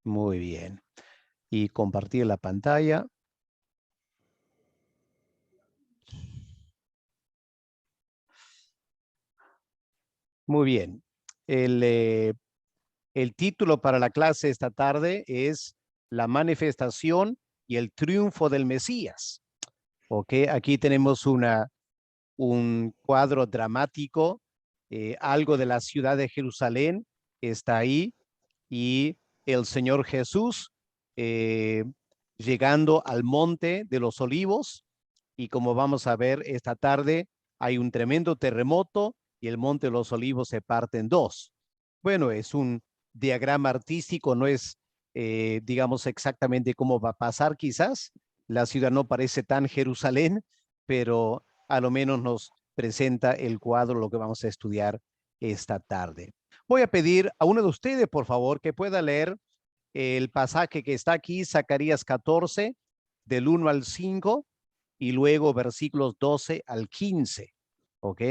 Muy bien. Y compartir la pantalla. Muy bien. El título para la clase esta tarde es La manifestación y el triunfo del Mesías. Ok, aquí tenemos un cuadro dramático, algo de la ciudad de Jerusalén está ahí y el Señor Jesús eh, llegando al monte de los olivos y como vamos a ver esta tarde hay un tremendo terremoto y el monte de los olivos se parte en dos. Bueno, es un diagrama artístico, no es, digamos, exactamente cómo va a pasar quizás. La ciudad no parece tan Jerusalén, pero a lo menos nos presenta el cuadro, lo que vamos a estudiar esta tarde. Voy a pedir a uno de ustedes, por favor, que pueda leer el pasaje que está aquí, Zacarías 14, del 1 al 5, y luego versículos 12 al 15. ¿Ok?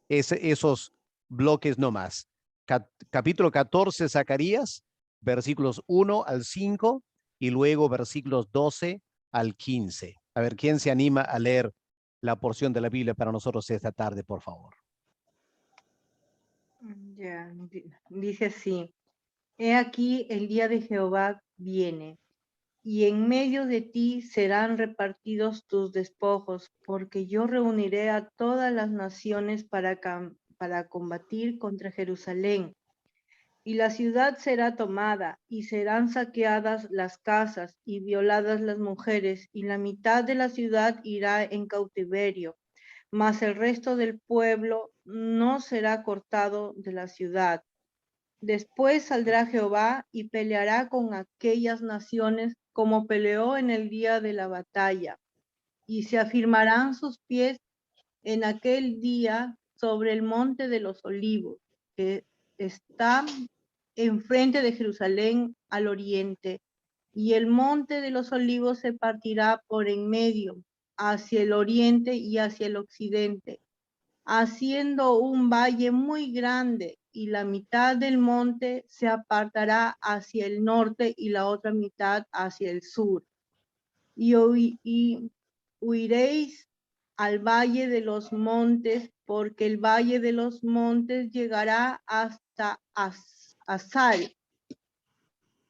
Esos bloques nomás. Capítulo 14, Zacarías, versículos 1 al 5, y luego versículos 12 al 15. A ver, ¿quién se anima a leer la porción de la Biblia para nosotros esta tarde, por favor? Ya, dice así: He aquí el día de Jehová viene, y en medio de ti serán repartidos tus despojos, porque yo reuniré a todas las naciones para combatir contra Jerusalén. Y la ciudad será tomada, y serán saqueadas las casas, y violadas las mujeres, y la mitad de la ciudad irá en cautiverio, mas el resto del pueblo no será cortado de la ciudad. Después saldrá Jehová y peleará con aquellas naciones como peleó en el día de la batalla, y se afirmarán sus pies en aquel día sobre el monte de los olivos, que está enfrente de Jerusalén al oriente, y el monte de los olivos se partirá por en medio, hacia el oriente y hacia el occidente, haciendo un valle muy grande, y la mitad del monte se apartará hacia el norte y la otra mitad hacia el sur. Y huiréis al valle de los montes, porque el valle de los montes llegará hasta Asal.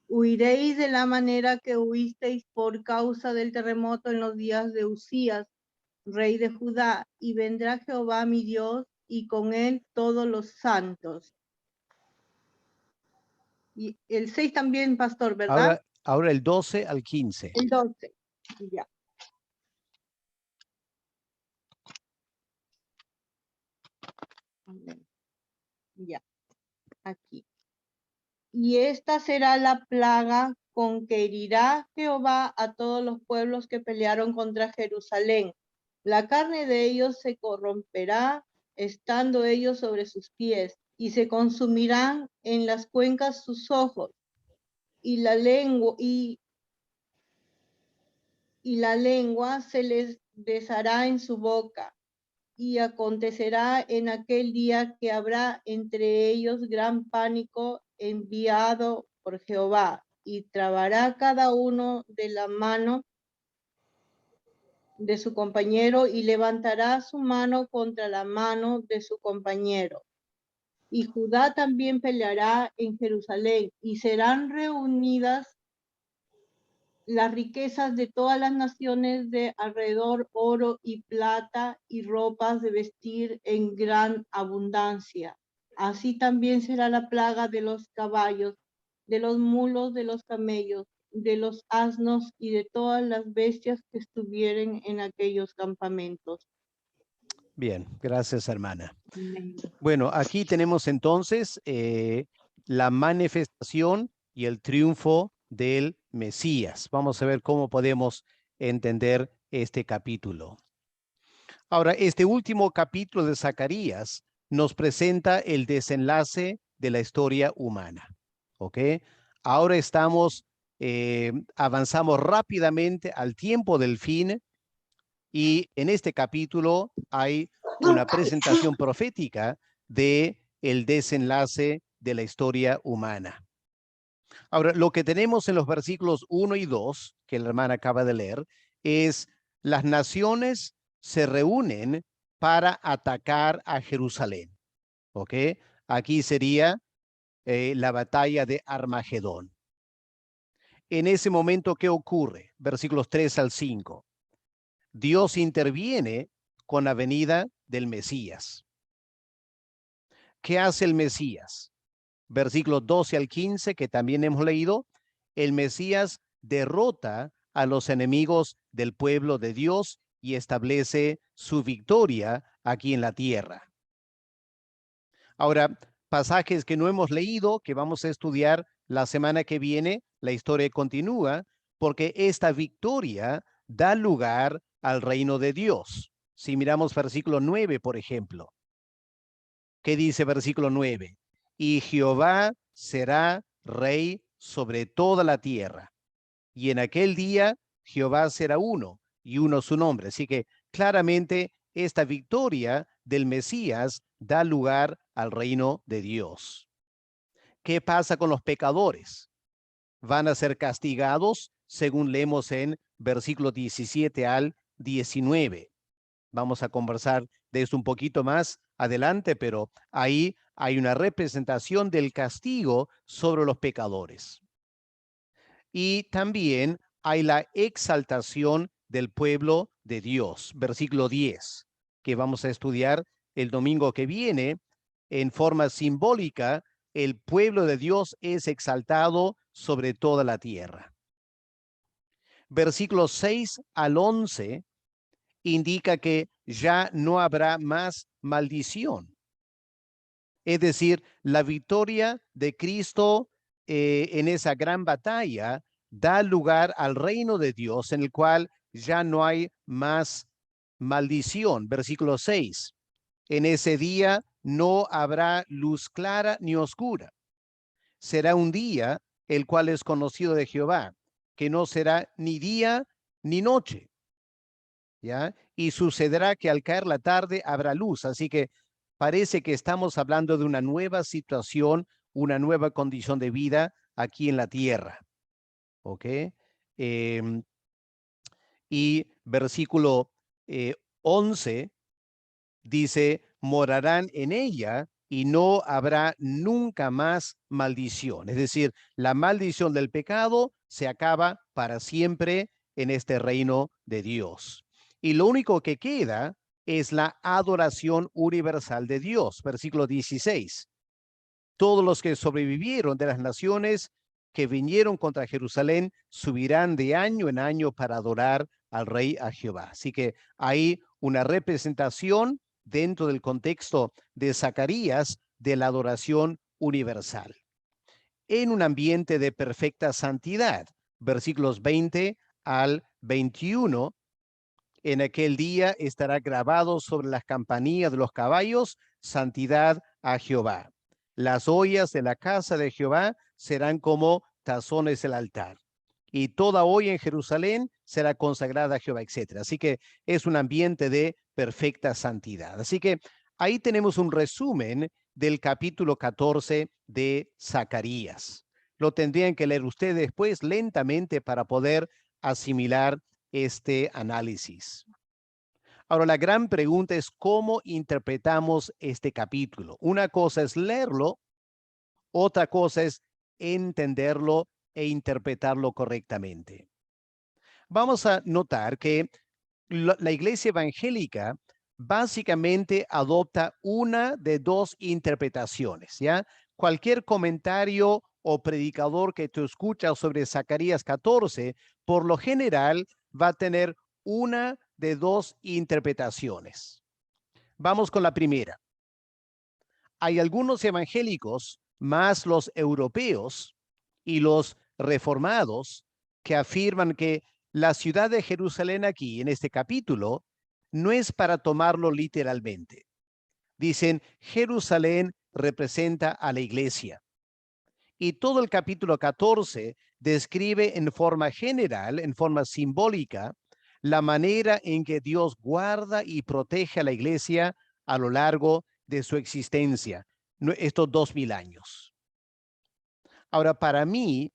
Huiréis de la manera que huisteis por causa del terremoto en los días de Usías, rey de Judá, y vendrá Jehová mi Dios, y con él todos los santos. Y el 6 también, pastor, ¿verdad? Ahora el 12 al 15. El 12, ya. Ya, aquí. Y esta será la plaga con que herirá Jehová a todos los pueblos que pelearon contra Jerusalén. La carne de ellos se corromperá, estando ellos sobre sus pies, y se consumirán en las cuencas sus ojos, y la lengua se les besará en su boca. Y acontecerá en aquel día que habrá entre ellos gran pánico enviado por Jehová, y trabará cada uno de la mano de su compañero, y levantará su mano contra la mano de su compañero. Y Judá también peleará en Jerusalén, y serán reunidas las riquezas de todas las naciones de alrededor, oro y plata y ropas de vestir en gran abundancia. Así también será la plaga de los caballos, de los mulos, de los camellos, de los asnos y de todas las bestias que estuvieren en aquellos campamentos. Bien, gracias, hermana. Amén. Bueno, aquí tenemos entonces la manifestación y el triunfo del Mesías. Vamos a ver cómo podemos entender este capítulo. Ahora, este último capítulo de Zacarías nos presenta el desenlace de la historia humana. ¿Ok? Ahora avanzamos rápidamente al tiempo del fin y en este capítulo hay una presentación profética de el desenlace de la historia humana. Ahora, lo que tenemos en los versículos 1 y 2, que la hermana acaba de leer, es las naciones se reúnen para atacar a Jerusalén. ¿Ok? Aquí sería la batalla de Armagedón. En ese momento, ¿qué ocurre? Versículos 3 al 5. Dios interviene con la venida del Mesías. ¿Qué hace el Mesías? Versículos 12 al 15, que también hemos leído, el Mesías derrota a los enemigos del pueblo de Dios y establece su victoria aquí en la tierra. Ahora, pasajes que no hemos leído, que vamos a estudiar la semana que viene, la historia continúa, porque esta victoria da lugar al reino de Dios. Si miramos versículo 9, por ejemplo, ¿qué dice versículo 9? Y Jehová será rey sobre toda la tierra. Y en aquel día Jehová será uno y uno su nombre. Así que claramente esta victoria del Mesías da lugar al reino de Dios. ¿Qué pasa con los pecadores? Van a ser castigados, según leemos en versículo 17 al 19. Vamos a conversar de esto un poquito más adelante, pero ahí hay una representación del castigo sobre los pecadores. Y también hay la exaltación del pueblo de Dios, versículo 10, que vamos a estudiar el domingo que viene. En forma simbólica, el pueblo de Dios es exaltado sobre toda la tierra. Versículos 6 al 11 indica que ya no habrá más maldición. Es decir, la victoria de Cristo en esa gran batalla da lugar al reino de Dios en el cual ya no hay más maldición. Versículo 6. En ese día no habrá luz clara ni oscura. Será un día el cual es conocido de Jehová, que no será ni día ni noche. ¿Ya? Y sucederá que al caer la tarde habrá luz. Así que parece que estamos hablando de una nueva situación, una nueva condición de vida aquí en la tierra. ¿Ok? Y versículo 11 dice, morarán en ella y no habrá nunca más maldición. Es decir, la maldición del pecado se acaba para siempre en este reino de Dios. Y lo único que queda es la adoración universal de Dios. Versículo 16. Todos los que sobrevivieron de las naciones que vinieron contra Jerusalén subirán de año en año para adorar al rey, a Jehová. Así que hay una representación dentro del contexto de Zacarías de la adoración universal. En un ambiente de perfecta santidad, versículos 20 al 21, en aquel día estará grabado sobre las campanillas de los caballos, santidad a Jehová. Las ollas de la casa de Jehová serán como tazones del altar. Y toda olla en Jerusalén será consagrada a Jehová, etc. Así que es un ambiente de perfecta santidad. Así que ahí tenemos un resumen del capítulo 14 de Zacarías. Lo tendrían que leer ustedes después lentamente para poder asimilar este análisis. Ahora, la gran pregunta es cómo interpretamos este capítulo. Una cosa es leerlo, otra cosa es entenderlo e interpretarlo correctamente. Vamos a notar que la iglesia evangélica básicamente adopta una de dos interpretaciones, ¿ya? Cualquier comentario o predicador que tú escuchas sobre Zacarías 14, por lo general va a tener una de dos interpretaciones. Vamos con la primera. Hay algunos evangélicos, más los europeos y los reformados, que afirman que la ciudad de Jerusalén aquí, en este capítulo, no es para tomarlo literalmente. Dicen, Jerusalén representa a la iglesia. Y todo el capítulo 14 describe en forma general, en forma simbólica, la manera en que Dios guarda y protege a la iglesia a lo largo de su existencia, estos 2000 años. Ahora, para mí,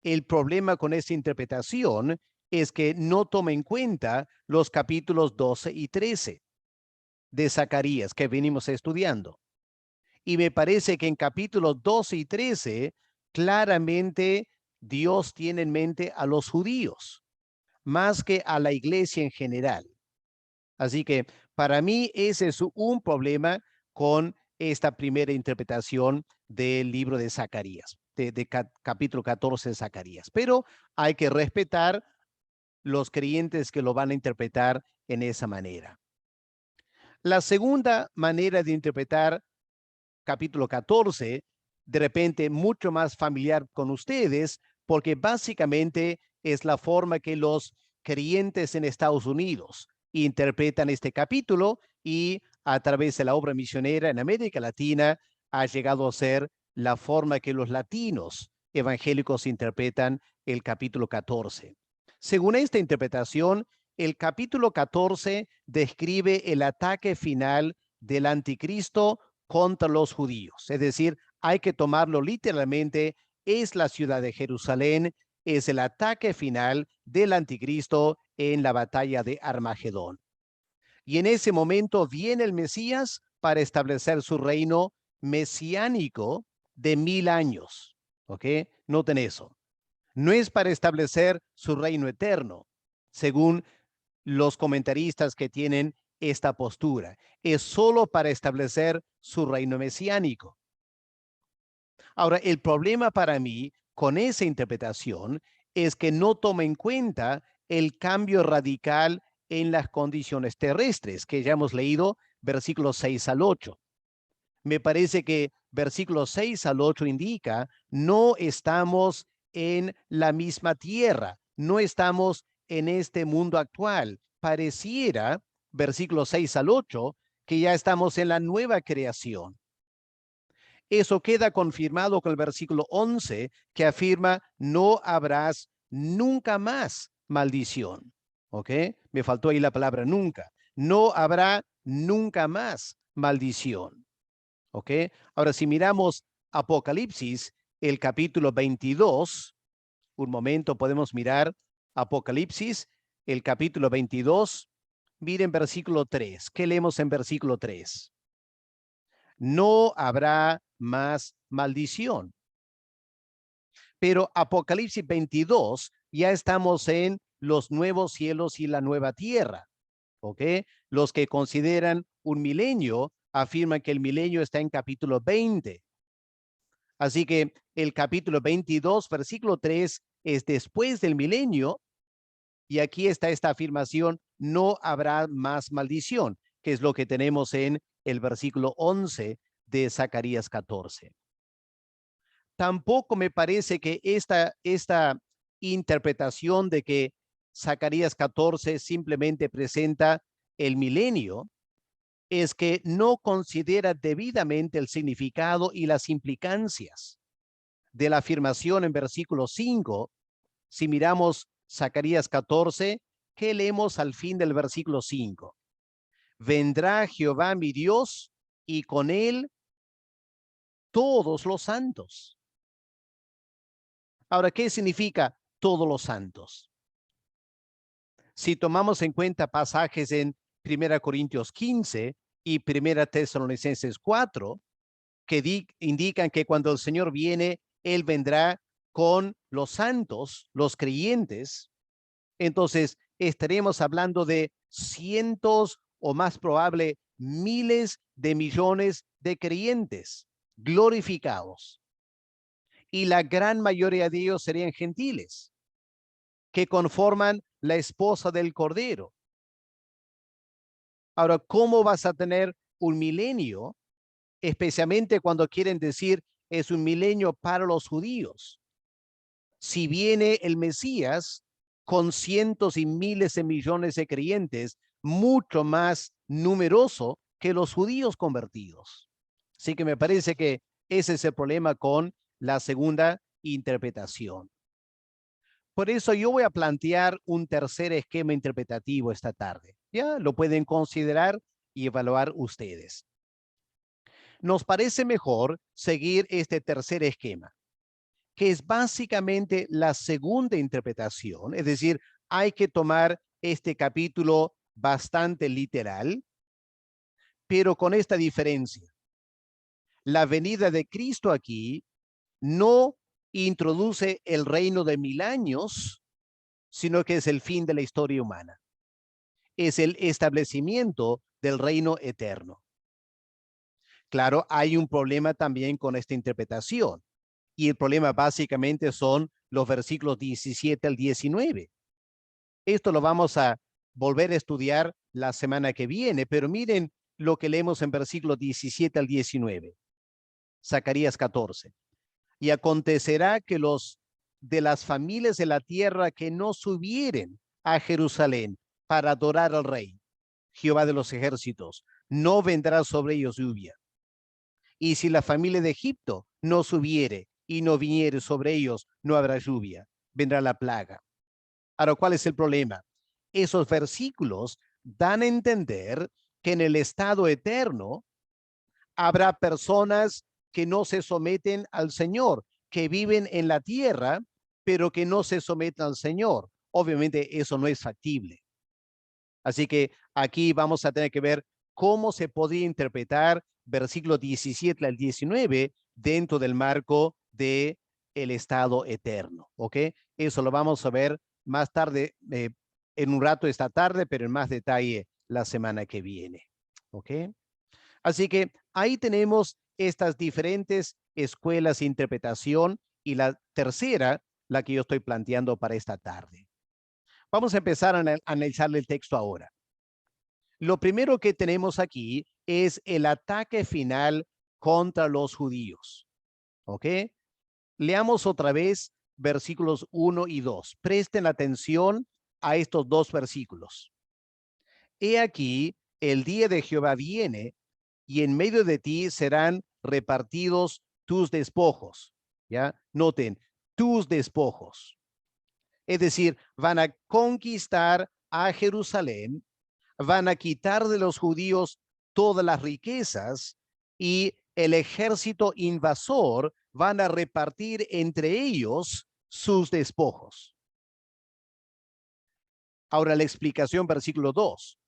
el problema con esta interpretación es que no toma en cuenta los capítulos 12 y 13 de Zacarías que venimos estudiando. Y me parece que en capítulos 12 y 13, claramente Dios tiene en mente a los judíos, más que a la iglesia en general. Así que para mí ese es un problema con esta primera interpretación del libro de Zacarías, de capítulo 14 de Zacarías. Pero hay que respetar los creyentes que lo van a interpretar en esa manera. La segunda manera de interpretar capítulo 14, de repente mucho más familiar con ustedes, porque básicamente es la forma que los creyentes en Estados Unidos interpretan este capítulo y a través de la obra misionera en América Latina ha llegado a ser la forma que los latinos evangélicos interpretan el capítulo 14. Según esta interpretación, el capítulo 14 describe el ataque final del anticristo contra los judíos. Es decir, hay que tomarlo literalmente, es la ciudad de Jerusalén, es el ataque final del anticristo en la batalla de Armagedón. Y en ese momento viene el Mesías para establecer su reino mesiánico de 1000 años. ¿Ok? Noten eso. No es para establecer su reino eterno, según los comentaristas que tienen esta postura. Es solo para establecer su reino mesiánico. Ahora, el problema para mí con esa interpretación es que no toma en cuenta el cambio radical en las condiciones terrestres, que ya hemos leído versículos 6 al 8. Me parece que versículos 6 al 8 indica, no estamos en la misma tierra, no estamos en este mundo actual. Pareciera, versículos 6 al 8, que ya estamos en la nueva creación. Eso queda confirmado con el versículo 11, que afirma, no habrás nunca más maldición. ¿Ok? Me faltó ahí la palabra nunca. No habrá nunca más maldición. ¿Ok? Ahora, si miramos Apocalipsis, el capítulo 22, un momento, podemos mirar Apocalipsis, el capítulo 22. Miren versículo 3. ¿Qué leemos en versículo 3? No habrá más maldición. Pero Apocalipsis 22, ya estamos en los nuevos cielos y la nueva tierra. ¿Ok? Los que consideran un milenio afirman que el milenio está en capítulo 20. Así que el capítulo 22, versículo 3, es después del milenio, y aquí está esta afirmación, no habrá más maldición, que es lo que tenemos en el versículo 11 de Zacarías 14. Tampoco me parece que esta interpretación de que Zacarías 14 simplemente presenta el milenio, es que no considera debidamente el significado y las implicancias de la afirmación en versículo 5. Si miramos Zacarías 14, ¿qué leemos al fin del versículo 5? Vendrá Jehová mi Dios y con él todos los santos. Ahora, ¿qué significa todos los santos? Si tomamos en cuenta pasajes en 1 Corintios 15 y 1 Tesalonicenses 4, que indican que cuando el Señor viene, Él vendrá con los santos, los creyentes, entonces estaremos hablando de cientos o más probable miles de millones de creyentes glorificados. Y la gran mayoría de ellos serían gentiles, que conforman la esposa del Cordero. Ahora, ¿cómo vas a tener un milenio, especialmente cuando quieren decir es un milenio para los judíos? Si viene el Mesías con cientos y miles de millones de creyentes, mucho más numeroso que los judíos convertidos. Así que me parece que ese es el problema con la segunda interpretación. Por eso yo voy a plantear un tercer esquema interpretativo esta tarde. Ya lo pueden considerar y evaluar ustedes. Nos parece mejor seguir este tercer esquema. que es básicamente la segunda interpretación, es decir, hay que tomar este capítulo bastante literal, pero con esta diferencia. La venida de Cristo aquí no introduce el reino de 1000 años, sino que es el fin de la historia humana. Es el establecimiento del reino eterno. Claro, hay un problema también con esta interpretación. Y el problema básicamente son los versículos 17 al 19. Esto lo vamos a volver a estudiar la semana que viene, pero miren lo que leemos en versículos 17 al 19. Zacarías 14. Y acontecerá que los de las familias de la tierra que no subieren a Jerusalén para adorar al rey, Jehová de los ejércitos, no vendrá sobre ellos lluvia. Y si la familia de Egipto no subiere y no viniere sobre ellos, no habrá lluvia, vendrá la plaga. Ahora, ¿cuál es el problema? Esos versículos dan a entender que en el estado eterno habrá personas que no se someten al Señor, que viven en la tierra, pero que no se someten al Señor. Obviamente eso no es factible. Así que aquí vamos a tener que ver cómo se podría interpretar versículo 17 al 19 dentro del marco de el estado eterno, ¿ok? Eso lo vamos a ver más tarde, en un rato esta tarde, pero en más detalle la semana que viene, ¿ok? Así que ahí tenemos estas diferentes escuelas de interpretación y la tercera, la que yo estoy planteando para esta tarde. Vamos a empezar a analizar el texto ahora. Lo primero que tenemos aquí es el ataque final contra los judíos. ¿Ok? Leamos otra vez versículos 1 y 2. Presten atención a estos dos versículos. He aquí, el día de Jehová viene y en medio de ti serán repartidos tus despojos. ¿Ya? Noten, tus despojos. Es decir, van a conquistar a Jerusalén, van a quitar de los judíos todas las riquezas y el ejército invasor van a repartir entre ellos sus despojos. Ahora la explicación, versículo 2.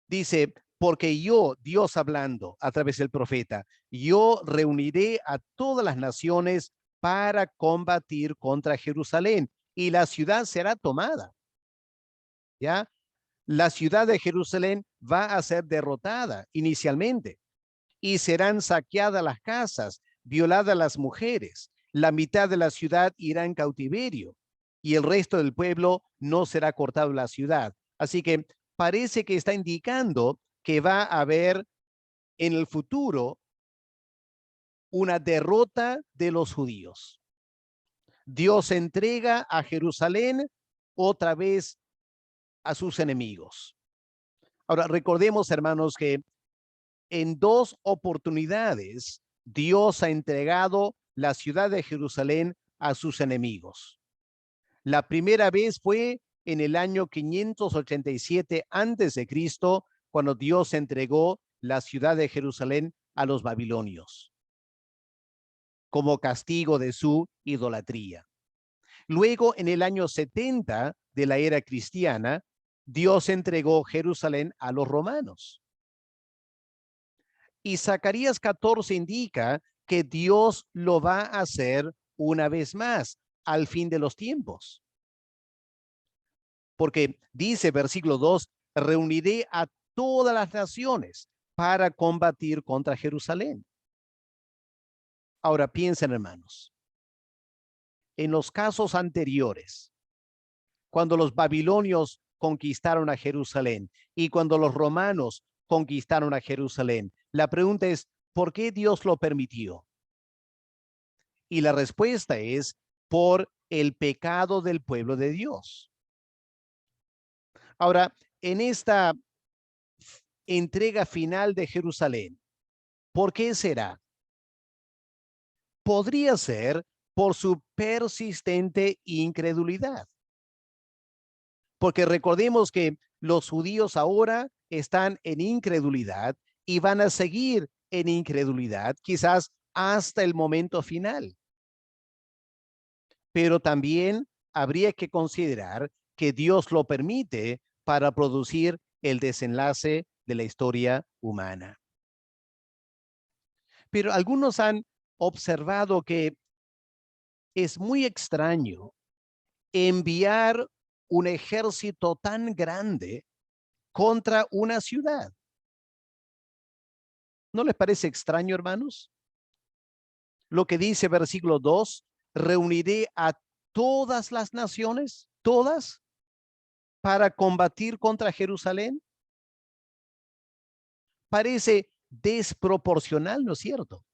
Dice, porque yo, Dios hablando a través del profeta, yo reuniré a todas las naciones para combatir contra Jerusalén y la ciudad será tomada. ¿Ya? La ciudad de Jerusalén va a ser derrotada inicialmente y serán saqueadas las casas, violadas las mujeres. La mitad de la ciudad irá en cautiverio y el resto del pueblo no será cortado la ciudad. Así que parece que está indicando que va a haber en el futuro una derrota de los judíos. Dios entrega a Jerusalén otra vez a sus enemigos. Ahora, recordemos, hermanos, que en dos oportunidades Dios ha entregado la ciudad de Jerusalén a sus enemigos. La primera vez fue en el año 587 antes de Cristo, cuando Dios entregó la ciudad de Jerusalén a los babilonios como castigo de su idolatría. Luego, en el año 70 de la era cristiana, Dios entregó Jerusalén a los romanos. Y Zacarías 14 indica que Dios lo va a hacer una vez más al fin de los tiempos. Porque dice versículo 2, reuniré a todas las naciones para combatir contra Jerusalén. Ahora piensen, hermanos, en los casos anteriores, cuando los babilonios conquistaron a Jerusalén y cuando los romanos conquistaron a Jerusalén, la pregunta es, ¿por qué Dios lo permitió? Y la respuesta es por el pecado del pueblo de Dios. Ahora, en esta entrega final de Jerusalén, ¿por qué será? Podría ser por su persistente incredulidad. Porque recordemos que los judíos ahora están en incredulidad y van a seguir en incredulidad, quizás hasta el momento final. pero también habría que considerar que Dios lo permite para producir el desenlace de la historia humana. Pero algunos han observado que es muy extraño enviar un ejército tan grande contra una ciudad. ¿No les parece extraño, hermanos? Lo que dice versículo 2, reuniré a todas las naciones, todas, para combatir contra Jerusalén. Parece desproporcional, ¿no es cierto?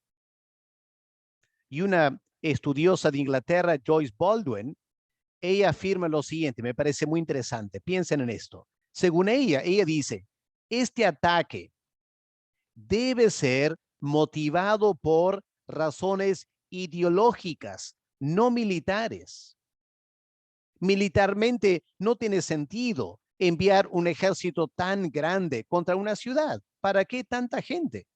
Y una estudiosa de Inglaterra, Joyce Baldwin, ella afirma lo siguiente, me parece muy interesante. Piensen en esto. Según ella dice, este ataque debe ser motivado por razones ideológicas, no militares. Militarmente no tiene sentido enviar un ejército tan grande contra una ciudad. ¿Para qué tanta gente?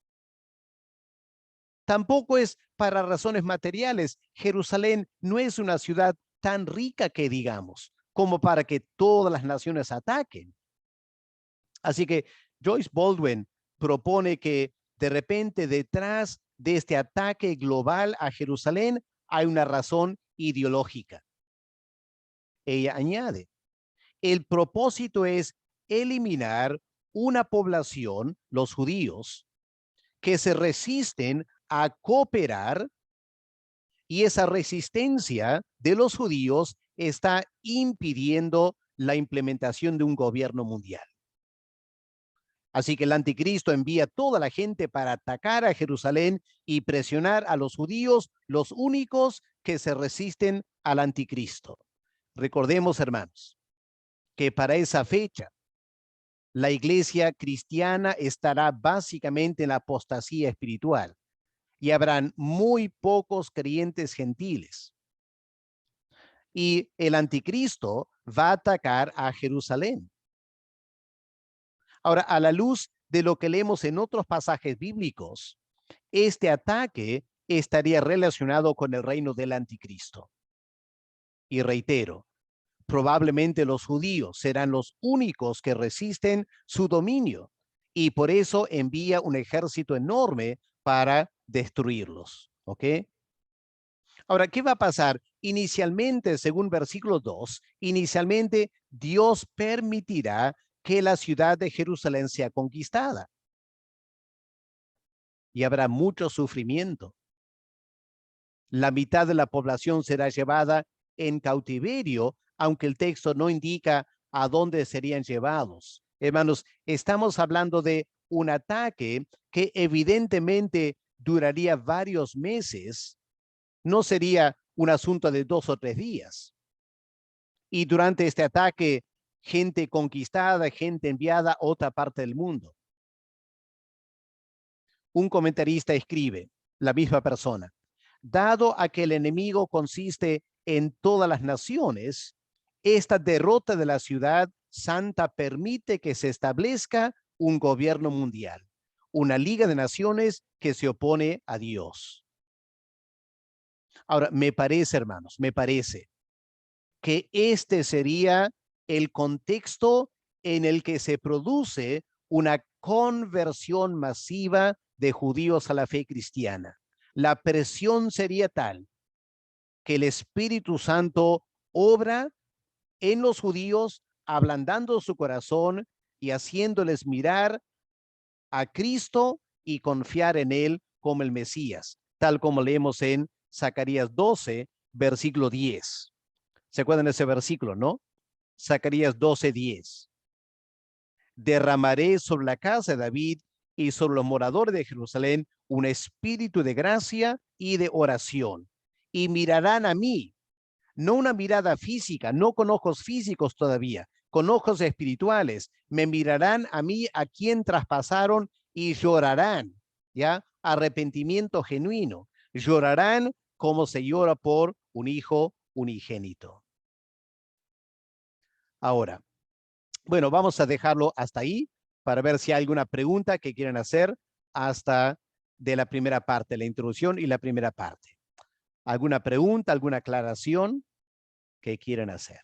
Tampoco es para razones materiales. Jerusalén no es una ciudad tan rica que digamos, como para que todas las naciones ataquen. Así que Joyce Baldwin propone que de repente detrás de este ataque global a Jerusalén hay una razón ideológica. Ella añade, el propósito es eliminar una población, los judíos, que se resisten a cooperar, y esa resistencia de los judíos está impidiendo la implementación de un gobierno mundial. Así que el anticristo envía a toda la gente para atacar a Jerusalén y presionar a los judíos, los únicos que se resisten al anticristo. Recordemos, hermanos, que para esa fecha la iglesia cristiana estará básicamente en la apostasía espiritual y habrán muy pocos creyentes gentiles. Y el anticristo va a atacar a Jerusalén. Ahora, a la luz de lo que leemos en otros pasajes bíblicos, este ataque estaría relacionado con el reino del anticristo. Y reitero, probablemente los judíos serán los únicos que resisten su dominio y por eso envía un ejército enorme para destruirlos. ¿Ok? Ahora, ¿qué va a pasar? Inicialmente, según versículo 2, inicialmente Dios permitirá que la ciudad de Jerusalén sea conquistada. Y habrá mucho sufrimiento. La mitad de la población será llevada en cautiverio, aunque el texto no indica a dónde serían llevados. Hermanos, estamos hablando de un ataque que evidentemente duraría varios meses. No sería un asunto de 2 o 3 días. Y durante este ataque, gente conquistada, gente enviada a otra parte del mundo. Un comentarista escribe, la misma persona, dado a que el enemigo consiste en todas las naciones, esta derrota de la ciudad santa permite que se establezca un gobierno mundial, una liga de naciones que se opone a Dios. Ahora, me parece, hermanos, me parece que este sería el contexto en el que se produce una conversión masiva de judíos a la fe cristiana. La presión sería tal que el Espíritu Santo obra en los judíos, ablandando su corazón y haciéndoles mirar a Cristo y confiar en él como el Mesías, tal como leemos en Zacarías 12, versículo 10. ¿Se acuerdan de ese versículo, no? Zacarías 12:10. Derramaré sobre la casa de David y sobre los moradores de Jerusalén un espíritu de gracia y de oración. Y mirarán a mí, no una mirada física, no con ojos físicos todavía, con ojos espirituales. Me mirarán a mí, a quien traspasaron, y llorarán, ¿ya? Arrepentimiento genuino. Llorarán como se llora por un hijo unigénito. Ahora, bueno, vamos a dejarlo hasta ahí para ver si hay alguna pregunta que quieran hacer hasta de la primera parte, la introducción y la primera parte. ¿Alguna pregunta, alguna aclaración? que quieren hacer.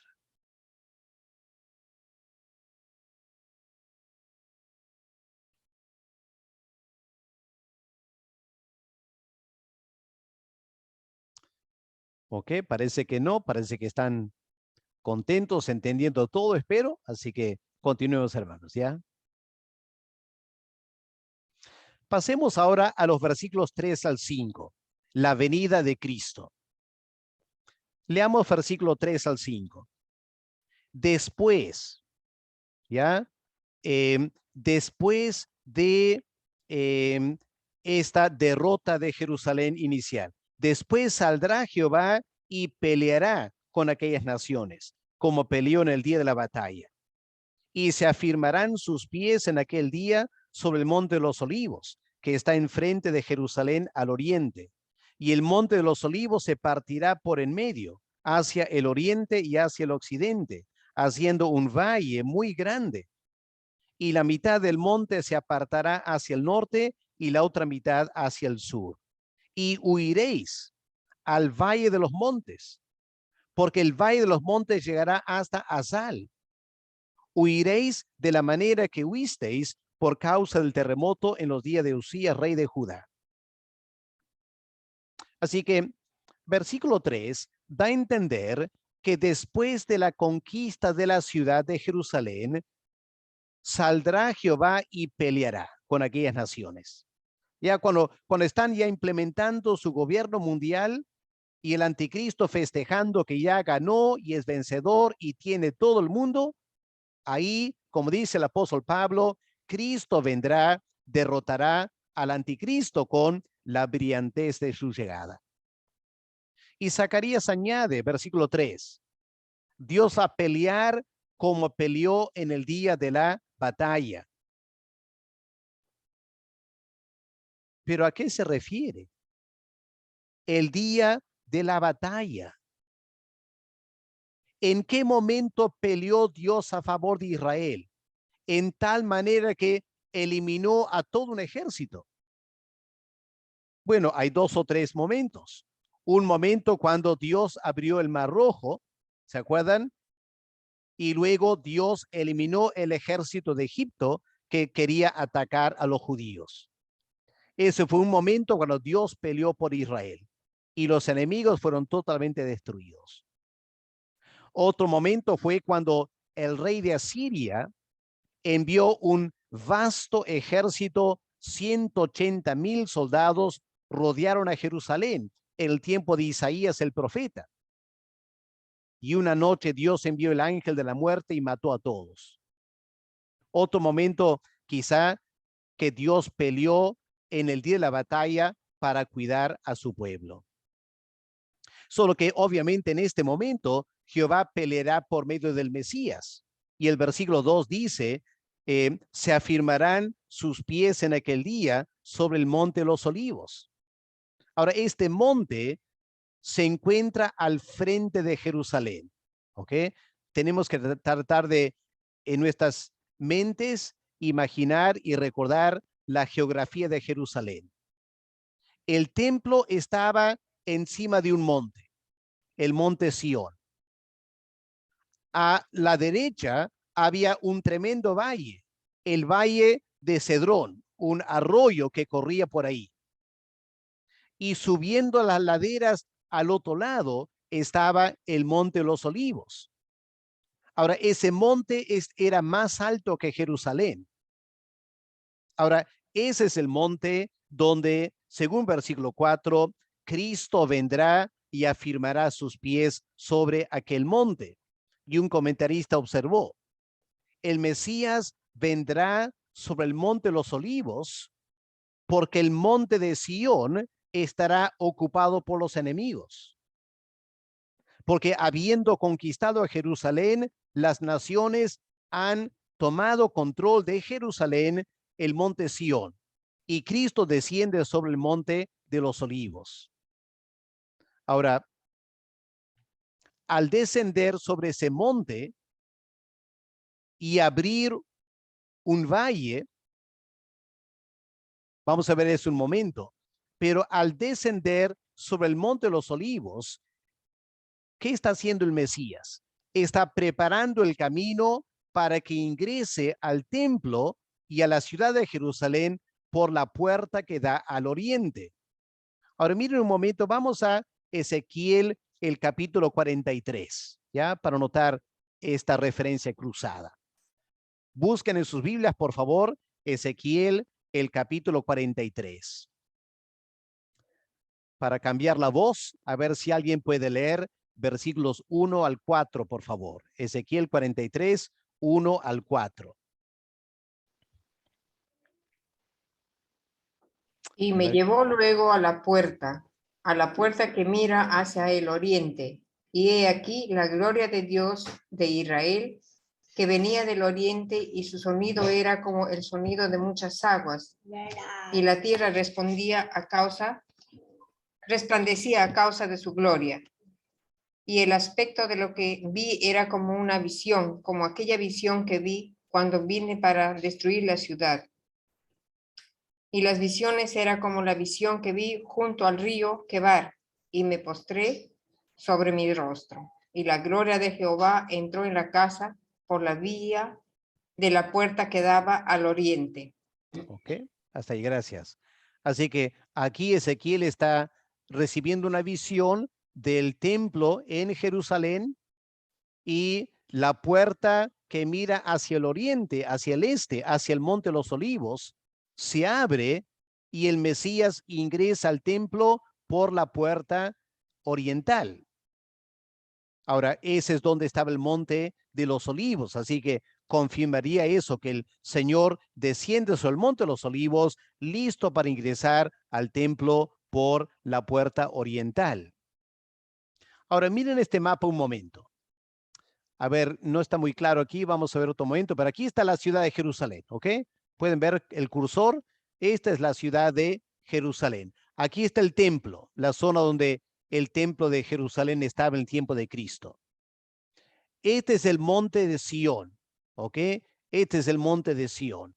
Ok, parece que no, parece que están contentos, entendiendo todo, espero. Así que continuemos, hermanos, ¿ya? Pasemos ahora a los versículos 3 al 5, la venida de Cristo. Leamos versículo 3 al 5. Después, ¿ya? Después de esta derrota de Jerusalén inicial, después saldrá Jehová y peleará con aquellas naciones, como peleó en el día de la batalla. Y se afirmarán sus pies en aquel día sobre el monte de los olivos, que está enfrente de Jerusalén al oriente. Y el monte de los olivos se partirá por en medio, hacia el oriente y hacia el occidente, haciendo un valle muy grande. Y la mitad del monte se apartará hacia el norte y la otra mitad hacia el sur. Y huiréis al valle de los montes, porque el valle de los montes llegará hasta Azal. Huiréis de la manera que huisteis por causa del terremoto en los días de Usías, rey de Judá. Así que versículo 3 da a entender que después de la conquista de la ciudad de Jerusalén, saldrá Jehová y peleará con aquellas naciones. Ya cuando están ya implementando su gobierno mundial y el anticristo festejando que ya ganó y es vencedor y tiene todo el mundo, ahí, como dice el apóstol Pablo, Cristo vendrá, derrotará al anticristo con la brillantez de su llegada. Y Zacarías añade, versículo 3, Dios va a pelear como peleó en el día de la batalla. ¿Pero a qué se refiere? El día de la batalla. ¿En qué momento peleó Dios a favor de Israel? En tal manera que eliminó a todo un ejército. Bueno, hay dos o tres momentos. Un momento cuando Dios abrió el Mar Rojo, ¿se acuerdan? Y luego Dios eliminó el ejército de Egipto que quería atacar a los judíos. Ese fue un momento cuando Dios peleó por Israel y los enemigos fueron totalmente destruidos. Otro momento fue cuando el rey de Asiria envió un vasto ejército, 180,000 soldados rodearon a Jerusalén en el tiempo de Isaías el profeta. Y una noche Dios envió el ángel de la muerte y mató a todos. Otro momento quizá que Dios peleó en el día de la batalla para cuidar a su pueblo. Solo que obviamente en este momento Jehová peleará por medio del Mesías. Y el versículo 2 dice, se afirmarán sus pies en aquel día sobre el monte de los olivos. Ahora, este monte se encuentra al frente de Jerusalén. ¿Ok? Tenemos que tratar de, en nuestras mentes, imaginar y recordar la geografía de Jerusalén. El templo estaba encima de un monte, el monte Sión. A la derecha había un tremendo valle, el valle de Cedrón, un arroyo que corría por ahí. Y subiendo las laderas al otro lado estaba el monte de los olivos. Ahora, ese monte era más alto que Jerusalén. Ahora, ese es el monte donde, según versículo 4, Cristo vendrá y afirmará sus pies sobre aquel monte. Y un comentarista observó, el Mesías vendrá sobre el monte de los olivos porque el monte de Sión estará ocupado por los enemigos. Porque habiendo conquistado a Jerusalén, las naciones han tomado control de Jerusalén, el monte Sión, y Cristo desciende sobre el monte de los olivos. Ahora, al descender sobre ese monte y abrir un valle, vamos a ver eso un momento, pero al descender sobre el monte de los olivos, ¿qué está haciendo el Mesías? Está preparando el camino para que ingrese al templo y a la ciudad de Jerusalén por la puerta que da al oriente. Ahora miren un momento, vamos a Ezequiel, el capítulo 43, ¿ya? Para notar esta referencia cruzada. Busquen en sus Biblias, por favor, Ezequiel, el capítulo 43. Para cambiar la voz, a ver si alguien puede leer versículos 1 al 4, por favor. Ezequiel 43, 1 al 4. Y A me ver, llevó luego a la puerta que mira hacia el oriente. Y he aquí la gloria de Dios de Israel, que venía del oriente, y su sonido era como el sonido de muchas aguas. Y la tierra resplandecía a causa de su gloria. Y el aspecto de lo que vi era como una visión, como aquella visión que vi cuando vine para destruir la ciudad. Y las visiones era como la visión que vi junto al río Quebar, y me postré sobre mi rostro. Y la gloria de Jehová entró en la casa por la vía de la puerta que daba al oriente. ok, hasta ahí, gracias. Así que aquí Ezequiel está recibiendo una visión del templo en Jerusalén y la puerta que mira hacia el oriente, hacia el este, hacia el monte de los olivos, se abre y el Mesías ingresa al templo por la puerta oriental. Ahora, ese es donde estaba el monte de los olivos, así que confirmaría eso, que el Señor desciende sobre el monte de los olivos, listo para ingresar al templo por la puerta oriental. Ahora, miren este mapa un momento. A ver, no está muy claro aquí, vamos a ver otro momento, pero aquí está la ciudad de Jerusalén, ¿ok? Pueden ver el cursor, esta es la ciudad de Jerusalén. Aquí está el templo, la zona donde el templo de Jerusalén estaba en el tiempo de Cristo. Este es el monte de Sión, ¿ok? Este es el monte de Sión.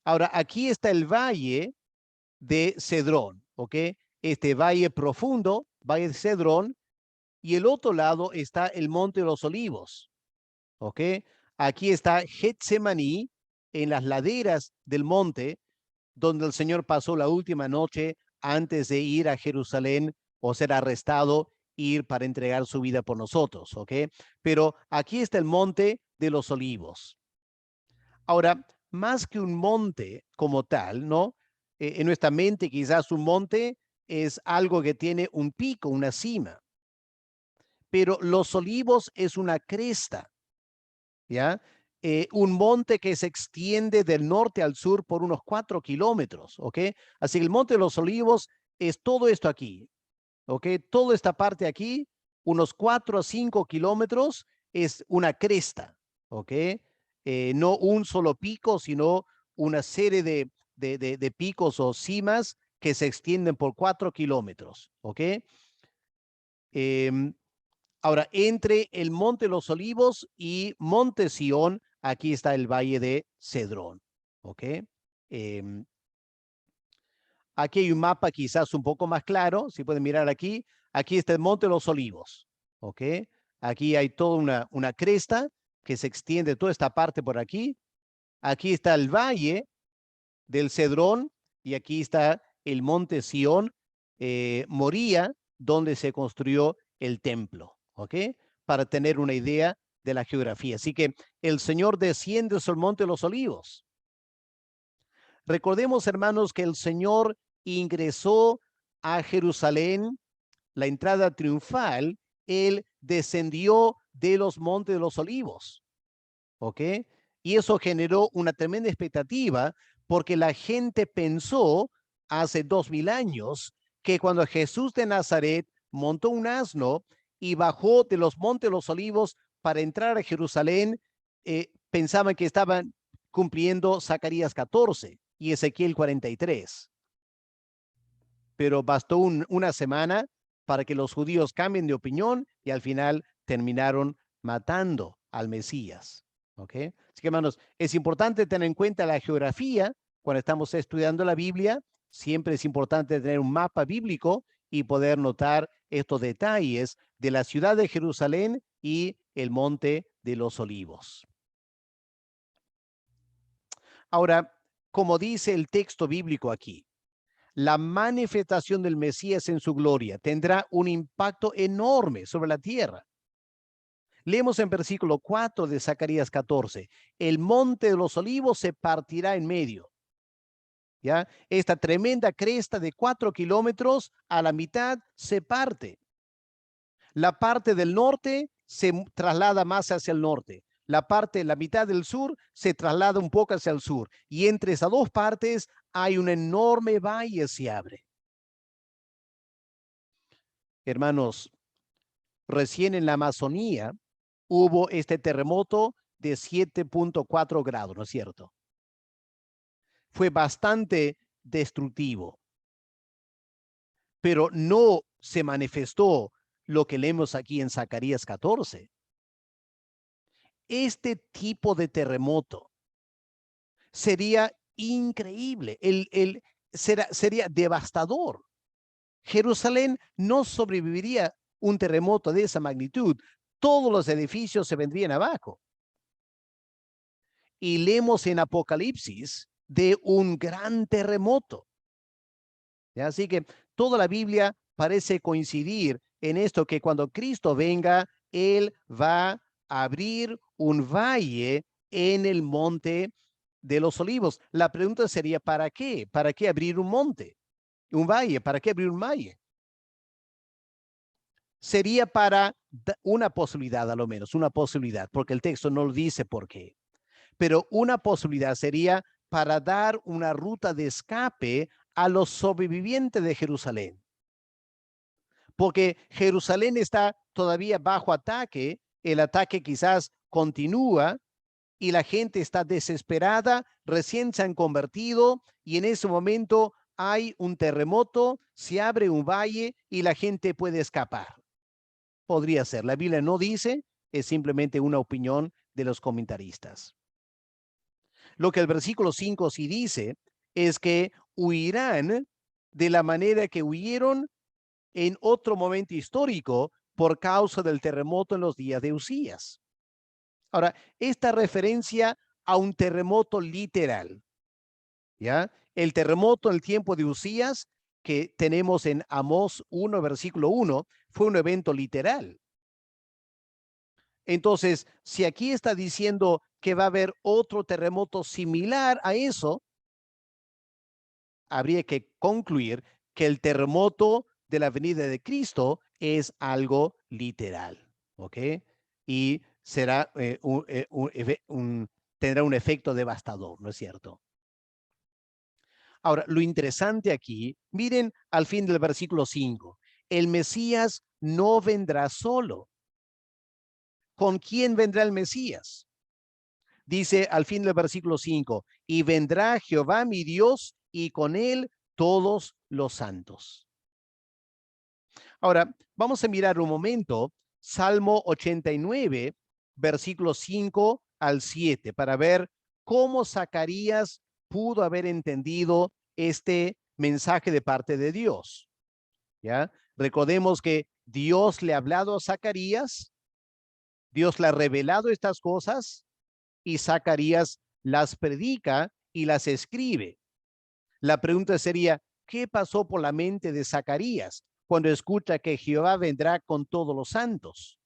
Ahora, aquí está el valle de Cedrón, ¿ok? Este valle profundo, valle de Cedrón, y el otro lado está el monte de los olivos, ¿ok? Aquí está Getsemaní, en las laderas del monte, donde el Señor pasó la última noche antes de ir a Jerusalén o ser arrestado, ir para entregar su vida por nosotros, ¿ok? Pero aquí está el monte de los olivos. Ahora, más que un monte como tal, ¿no? En nuestra mente quizás un monte es algo que tiene un pico, una cima, pero los olivos es una cresta, ¿ya? Un monte que se extiende del norte al sur por unos 4 kilómetros, ¿ok? Así que el Monte de los Olivos es todo esto aquí, ¿ok? Toda esta parte aquí, unos 4 a 5 kilómetros, es una cresta, ¿ok? No un solo pico, sino una serie de picos o cimas que se extienden por 4 kilómetros, ¿ok? Ahora, entre el Monte de los Olivos y Monte Sión, aquí está el Valle de Cedrón, ¿ok? Aquí hay un mapa quizás un poco más claro, si pueden mirar aquí. Aquí está el Monte de los Olivos, ¿ok? Aquí hay toda una cresta que se extiende toda esta parte por aquí. Aquí está el Valle del Cedrón y aquí está el Monte Sión, Moría, donde se construyó el templo, ¿ok? Para tener una idea de la geografía. Así que el Señor desciende sobre el Monte de los Olivos. Recordemos, hermanos, que el Señor ingresó a Jerusalén, la entrada triunfal, Él descendió de los Montes de los Olivos, ¿ok? Y eso generó una tremenda expectativa porque la gente pensó hace 2000 años que cuando Jesús de Nazaret montó un asno y bajó de los Montes de los Olivos para entrar a Jerusalén, pensaban que estaban cumpliendo Zacarías 14 y Ezequiel 43. Pero bastó una semana para que los judíos cambien de opinión y al final terminaron matando al Mesías. ¿Ok? Así que, hermanos, es importante tener en cuenta la geografía cuando estamos estudiando la Biblia. Siempre es importante tener un mapa bíblico y poder notar estos detalles de la ciudad de Jerusalén y el monte de los olivos. Ahora, como dice el texto bíblico aquí, la manifestación del Mesías en su gloria tendrá un impacto enorme sobre la tierra. Leemos en versículo 4 de Zacarías 14, el monte de los olivos se partirá en medio. ¿Ya? Esta tremenda cresta de 4 kilómetros a la mitad se parte. La parte del norte se traslada más hacia el norte. La mitad del sur se traslada un poco hacia el sur. Y entre esas dos partes hay un enorme valle se abre. Hermanos, recién en la Amazonía hubo este terremoto de 7.4 grados, ¿no es cierto? Fue bastante destructivo, pero no se manifestó lo que leemos aquí en Zacarías 14. Este tipo de terremoto sería increíble, sería devastador. Jerusalén no sobreviviría un terremoto de esa magnitud. Todos los edificios se vendrían abajo. Y leemos en Apocalipsis de un gran terremoto. Así que toda la Biblia parece coincidir en esto, que cuando Cristo venga, Él va a abrir un valle en el monte de los olivos. La pregunta sería, ¿para qué? ¿Para qué abrir un monte? Un valle, ¿para qué abrir un valle? Sería para una posibilidad, a lo menos, una posibilidad, porque el texto no lo dice por qué. Pero una posibilidad sería para dar una ruta de escape a los sobrevivientes de Jerusalén. Porque Jerusalén está todavía bajo ataque, el ataque quizás continúa y la gente está desesperada, recién se han convertido y en ese momento hay un terremoto, se abre un valle y la gente puede escapar. Podría ser, la Biblia no dice, es simplemente una opinión de los comentaristas. Lo que el versículo 5 sí dice es que huirán de la manera que huyeron en otro momento histórico por causa del terremoto en los días de Usías. Ahora, esta referencia a un terremoto literal, ¿ya? El terremoto en el tiempo de Usías que tenemos en Amós 1, versículo 1, fue un evento literal. Entonces, si aquí está diciendo que va a haber otro terremoto similar a eso, habría que concluir que el terremoto de la venida de Cristo es algo literal, ¿ok? Y será tendrá un efecto devastador, ¿no es cierto? Ahora, lo interesante aquí, miren al fin del versículo 5, el Mesías no vendrá solo. ¿Con quién vendrá el Mesías? Dice al fin del versículo 5, y vendrá Jehová mi Dios y con él todos los santos. Ahora, vamos a mirar un momento Salmo 89, versículos 5 al 7, para ver cómo Zacarías pudo haber entendido este mensaje de parte de Dios. ¿Ya? Recordemos que Dios le ha hablado a Zacarías, Dios le ha revelado estas cosas y Zacarías las predica y las escribe. La pregunta sería, ¿qué pasó por la mente de Zacarías cuando escucha que Jehová vendrá con todos los santos?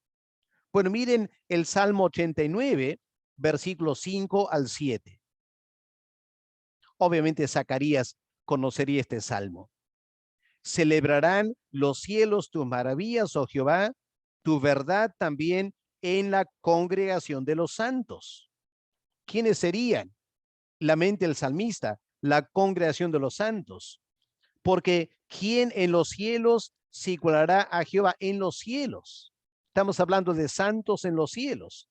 Bueno, miren el Salmo 89, versículos 5 al 7. Obviamente Zacarías conocería este salmo. Celebrarán los cielos tus maravillas, oh Jehová, tu verdad también en la congregación de los santos. ¿Quiénes serían? La mente del salmista, la congregación de los santos. Porque ¿quién en los cielos se igualará a Jehová en los cielos? Estamos hablando de santos en los cielos.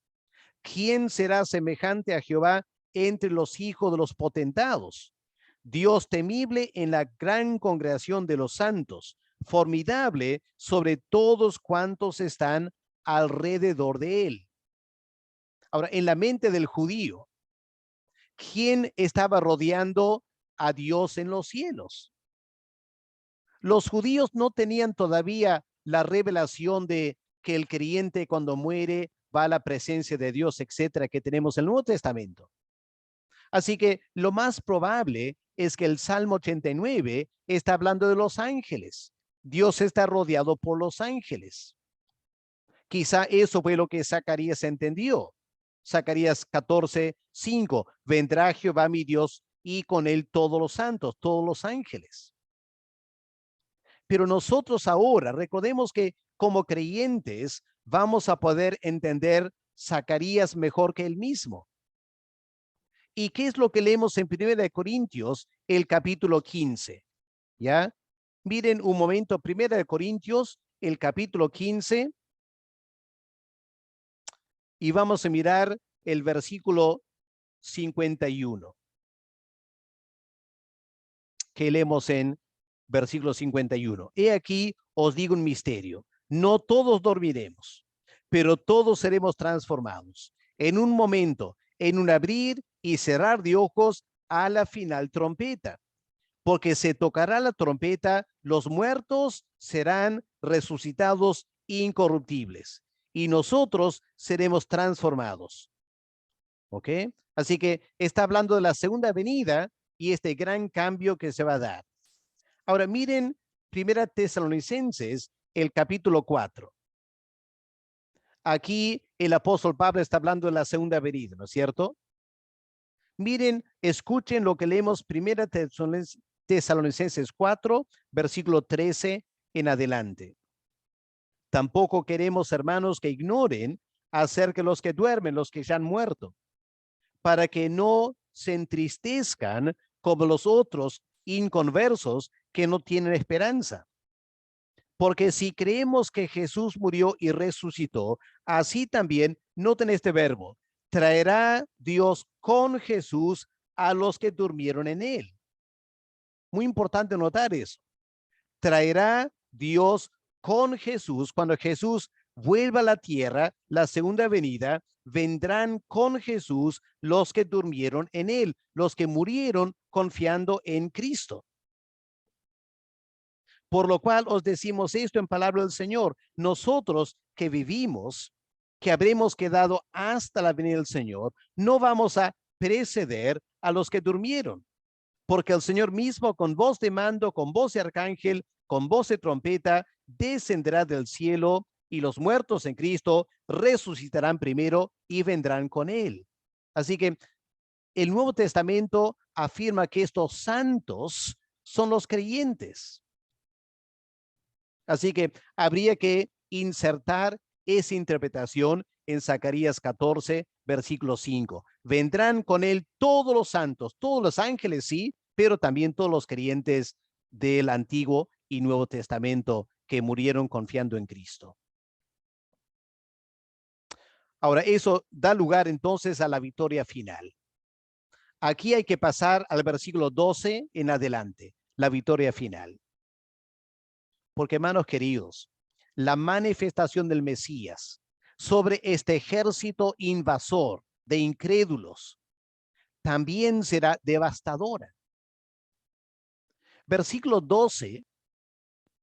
¿Quién será semejante a Jehová entre los hijos de los potentados? Dios temible en la gran congregación de los santos, formidable sobre todos cuantos están alrededor de él. Ahora, en la mente del judío, ¿quién estaba rodeando a Dios en los cielos? Los judíos no tenían todavía la revelación de que el creyente cuando muere va a la presencia de Dios, etcétera, que tenemos en el Nuevo Testamento. Así que lo más probable es que el Salmo 89 está hablando de los ángeles. Dios está rodeado por los ángeles. Quizá eso fue lo que Zacarías entendió. Zacarías 14:5, vendrá Jehová mi Dios y con él todos los santos, todos los ángeles. Pero nosotros ahora, recordemos que como creyentes vamos a poder entender Zacarías mejor que él mismo. ¿Y qué es lo que leemos en 1 Corintios, el capítulo 15? ¿Ya? Miren un momento, 1 Corintios, el capítulo 15, y vamos a mirar el versículo 51, que leemos en versículo 51. He aquí, os digo un misterio. No todos dormiremos, pero todos seremos transformados. En un momento, en un abrir y cerrar de ojos, a la final trompeta. Porque se tocará la trompeta, los muertos serán resucitados incorruptibles y nosotros seremos transformados. ¿Ok? Así que está hablando de la segunda venida y este gran cambio que se va a dar. Ahora miren 1 Tesalonicenses, el capítulo 4. Aquí el apóstol Pablo está hablando de la segunda venida, ¿no es cierto? Miren, escuchen lo que leemos 1 Tesalonicenses 4, versículo 13 en adelante. Tampoco queremos, hermanos, que ignoren acerca de los que duermen, los que ya han muerto, para que no se entristezcan como los otros inconversos que no tienen esperanza. Porque si creemos que Jesús murió y resucitó, así también, noten este verbo, traerá Dios con Jesús a los que durmieron en él. Muy importante notar eso. Traerá Dios con Jesús. Cuando Jesús vuelva a la tierra, la segunda venida, vendrán con Jesús los que durmieron en él, los que murieron confiando en Cristo. Por lo cual os decimos esto en palabra del Señor, nosotros que vivimos, que habremos quedado hasta la venida del Señor, no vamos a preceder a los que durmieron, porque el Señor mismo con voz de mando, con voz de arcángel, con voz de trompeta, descenderá del cielo y los muertos en Cristo resucitarán primero y vendrán con él. Así que el Nuevo Testamento afirma que estos santos son los creyentes. Así que habría que insertar esa interpretación en Zacarías 14, versículo 5. Vendrán con él todos los santos, todos los ángeles, sí, pero también todos los creyentes del Antiguo y Nuevo Testamento que murieron confiando en Cristo. Ahora, eso da lugar entonces a la victoria final. Aquí hay que pasar al versículo 12 en adelante, la victoria final. Porque, hermanos queridos, la manifestación del Mesías sobre este ejército invasor de incrédulos también será devastadora. Versículo 12,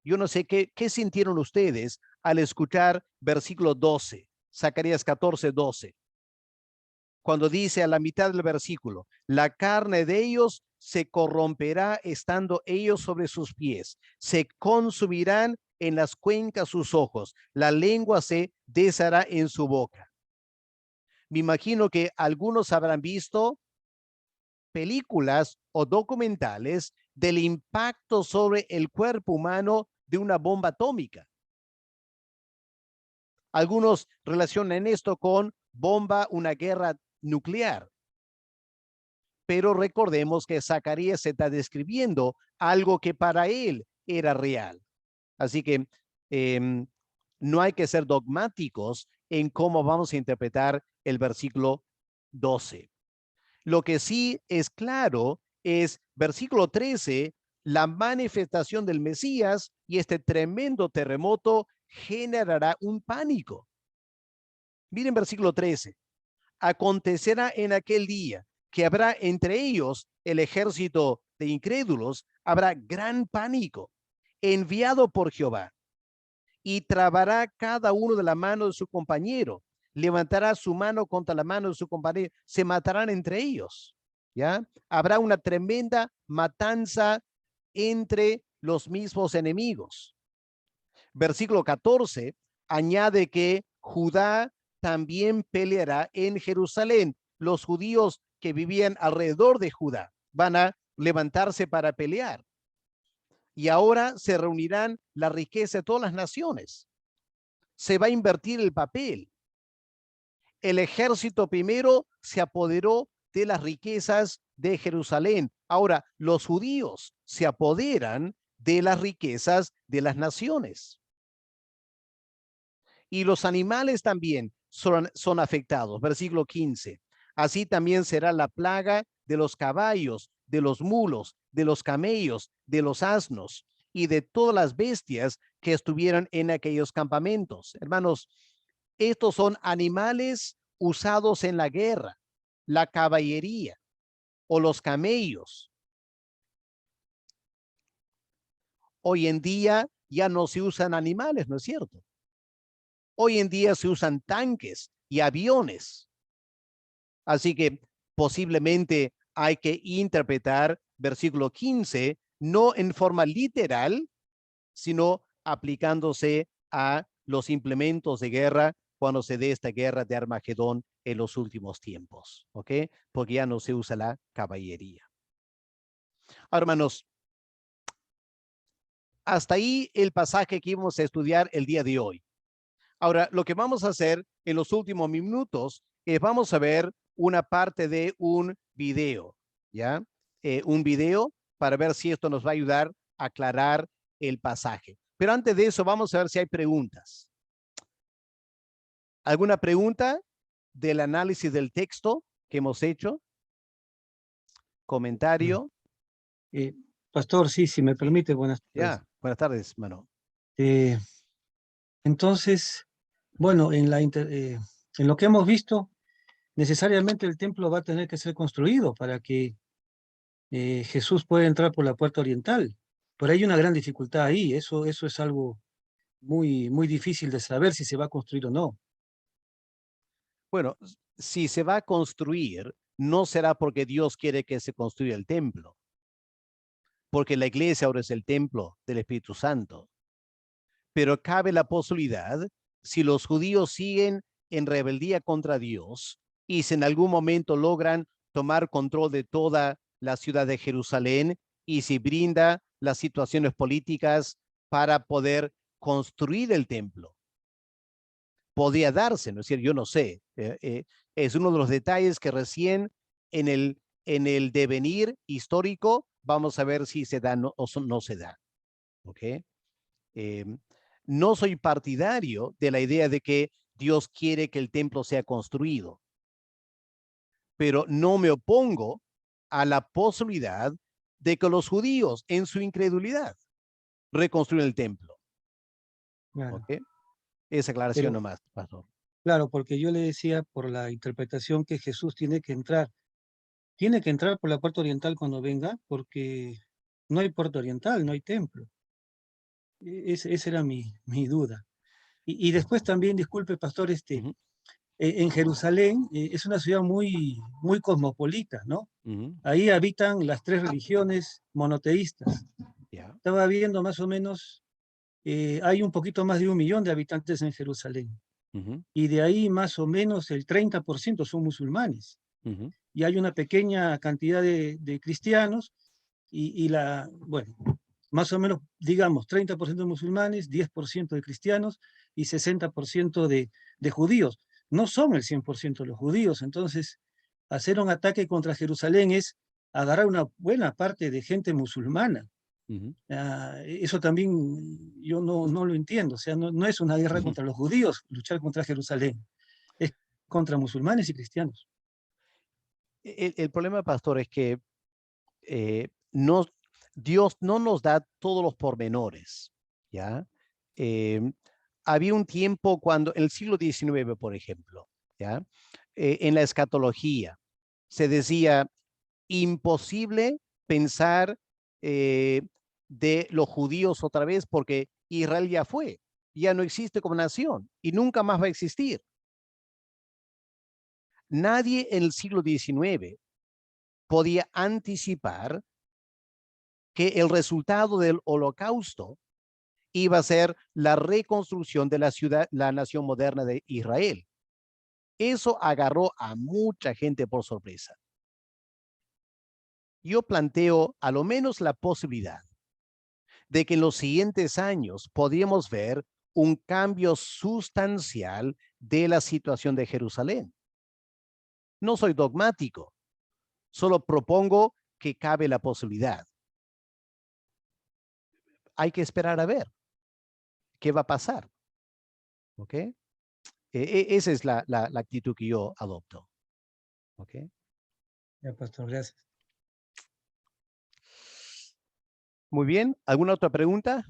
yo no sé qué sintieron ustedes al escuchar versículo 12, Zacarías 14, 12. Cuando dice a la mitad del versículo, la carne de ellos se corromperá estando ellos sobre sus pies, se consumirán en las cuencas sus ojos, la lengua se deshará en su boca. Me imagino que algunos habrán visto películas o documentales del impacto sobre el cuerpo humano de una bomba atómica. Algunos relacionan esto con bomba, una guerra nuclear. Pero recordemos que Zacarías está describiendo algo que para él era real. Así que no hay que ser dogmáticos en cómo vamos a interpretar el versículo 12. Lo que sí es claro es versículo 13, la manifestación del Mesías y este tremendo terremoto generará un pánico. Miren versículo 13. Acontecerá en aquel día que habrá entre ellos el ejército de incrédulos, habrá gran pánico enviado por Jehová, y trabará cada uno de la mano de su compañero, levantará su mano contra la mano de su compañero, se matarán entre ellos, ¿ya? Habrá una tremenda matanza entre los mismos enemigos. Versículo 14 añade que Judá también peleará en Jerusalén. Los judíos que vivían alrededor de Judá van a levantarse para pelear. Y ahora se reunirán la riqueza de todas las naciones. Se va a invertir el papel. El ejército primero se apoderó de las riquezas de Jerusalén. Ahora los judíos se apoderan de las riquezas de las naciones. Y los animales también son afectados. Versículo 15. Así también será la plaga de los caballos, de los mulos, de los camellos, de los asnos y de todas las bestias que estuvieran en aquellos campamentos. Hermanos, estos son animales usados en la guerra, la caballería o los camellos. Hoy en día ya no se usan animales, ¿no es cierto? Hoy en día se usan tanques y aviones. Así que posiblemente hay que interpretar versículo 15 no en forma literal, sino aplicándose a los implementos de guerra cuando se dé esta guerra de Armagedón en los últimos tiempos, ¿ok? Porque ya no se usa la caballería. Ahora, hermanos, hasta ahí el pasaje que íbamos a estudiar el día de hoy. Ahora, lo que vamos a hacer en los últimos minutos es vamos a ver una parte de un video, ¿ya? Un video para ver si esto nos va a ayudar a aclarar el pasaje. Pero antes de eso, vamos a ver si hay preguntas. ¿Alguna pregunta del análisis del texto que hemos hecho? ¿Comentario? Pastor, sí, si me permite, buenas tardes. Ya, buenas tardes, mano. Entonces, bueno, en lo que hemos visto, necesariamente el templo va a tener que ser construido para que Jesús pueda entrar por la puerta oriental. Pero hay una gran dificultad ahí, eso es algo muy, muy difícil de saber si se va a construir o no. Bueno, si se va a construir, no será porque Dios quiere que se construya el templo, porque la iglesia ahora es el templo del Espíritu Santo. Pero cabe la posibilidad, si los judíos siguen en rebeldía contra Dios y si en algún momento logran tomar control de toda la ciudad de Jerusalén y si brinda las situaciones políticas para poder construir el templo, podría darse, ¿no es cierto? Yo no sé. Es uno de los detalles que recién en el devenir histórico vamos a ver si se da o no se da. ¿Ok? No soy partidario de la idea de que Dios quiere que el templo sea construido, pero no me opongo a la posibilidad de que los judíos, en su incredulidad, reconstruyan el templo. Claro. ¿Ok? Esa aclaración nomás, pastor. Claro, porque yo le decía por la interpretación que Jesús tiene que entrar por la puerta oriental cuando venga, porque no hay puerta oriental, no hay templo. Esa era mi duda. Y después también, disculpe, pastor, en Jerusalén es una ciudad muy, muy cosmopolita, ¿no? Ahí habitan las 3 religiones monoteístas. Yeah. Estaba viendo más o menos, hay un poquito más de 1 millón de habitantes en Jerusalén. Y de ahí más o menos el 30% son musulmanes. Y hay una pequeña cantidad de cristianos bueno, más o menos, digamos, 30% de musulmanes, 10% de cristianos y 60% de judíos. No son el 100% de los judíos, entonces hacer un ataque contra Jerusalén es agarrar una buena parte de gente musulmana. Eso también yo no lo entiendo, o sea, no es una guerra contra los judíos, luchar contra Jerusalén, es contra musulmanes y cristianos. El problema, pastor, es que Dios no nos da todos los pormenores, ¿ya? Había un tiempo cuando, en el siglo XIX, por ejemplo, ¿ya? En la escatología, se decía imposible pensar de los judíos otra vez, porque Israel ya no existe como nación y nunca más va a existir. Nadie en el siglo XIX podía anticipar que el resultado del Holocausto iba a ser la reconstrucción de la nación moderna de Israel. Eso agarró a mucha gente por sorpresa. Yo planteo a lo menos la posibilidad de que en los siguientes años podríamos ver un cambio sustancial de la situación de Jerusalén. No soy dogmático, solo propongo que cabe la posibilidad. Hay que esperar a ver qué va a pasar. ¿Ok? Esa es la actitud que yo adopto. ¿Ok? Ya, pastor, gracias. Muy bien. ¿Alguna otra pregunta?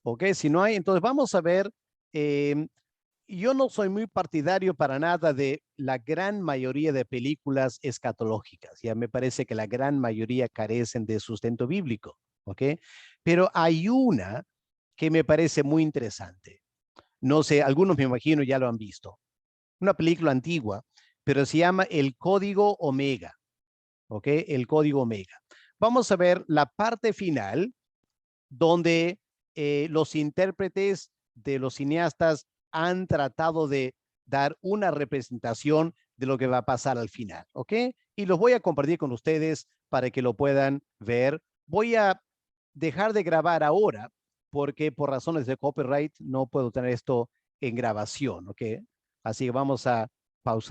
Ok, si no hay, entonces vamos a ver. Yo no soy muy partidario para nada de la gran mayoría de películas escatológicas. Ya me parece que la gran mayoría carecen de sustento bíblico. ¿Ok? Pero hay una que me parece muy interesante. No sé, algunos me imagino ya lo han visto. Una película antigua, pero se llama El Código Omega. ¿Ok? El Código Omega. Vamos a ver la parte final donde los intérpretes de los cineastas han tratado de dar una representación de lo que va a pasar al final. ¿Ok? Y los voy a compartir con ustedes para que lo puedan ver. Voy a dejar de grabar ahora porque por razones de copyright no puedo tener esto en grabación. ¿Ok? Así que vamos a